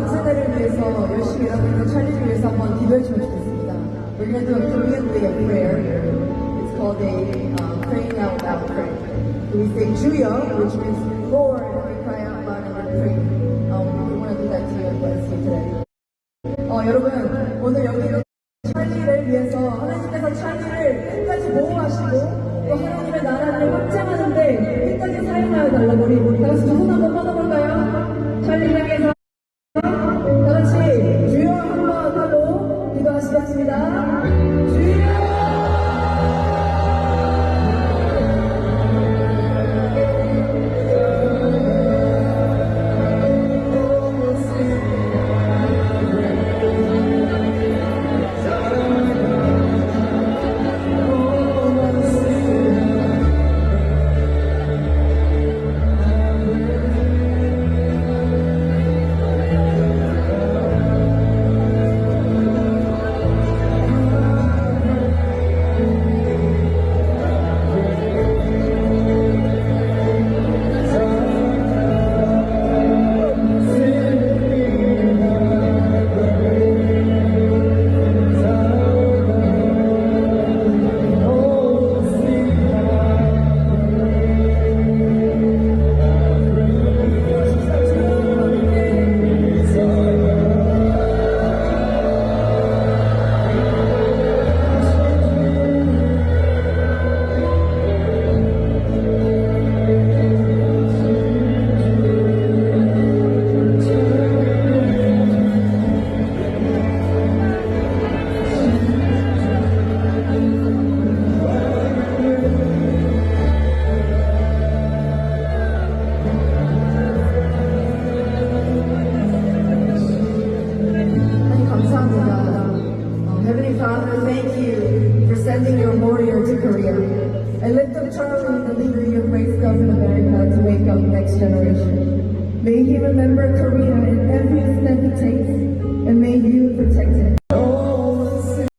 세대를 위해서 열심히 일하고 있는 찰리를 위해서 한번 기도해주면 좋겠습니다. We're going to do a Korean way of prayer. It's called a praying out loud prayer. So we say 주여, which means Lord, and we cry out loud and we pray. We want to do that to you and see today. 여러분, 오늘 여기 찰리를 위해서 하나님께서 찰리를 끝까지 보호하시고 또 하나님의 나라를 확장하는데 끝까지 사용하여 달라고 우리 다 같이 손 한번 뻗어볼까요? 찰리를 위해서 다 같이 주여 한번 하고 기도하시겠습니다. 주여! Heavenly Father, thank you for sending your warrior to Korea. I lift up Charlie, the leader you have raised up in America, to wake up the next generation. May he remember Korea.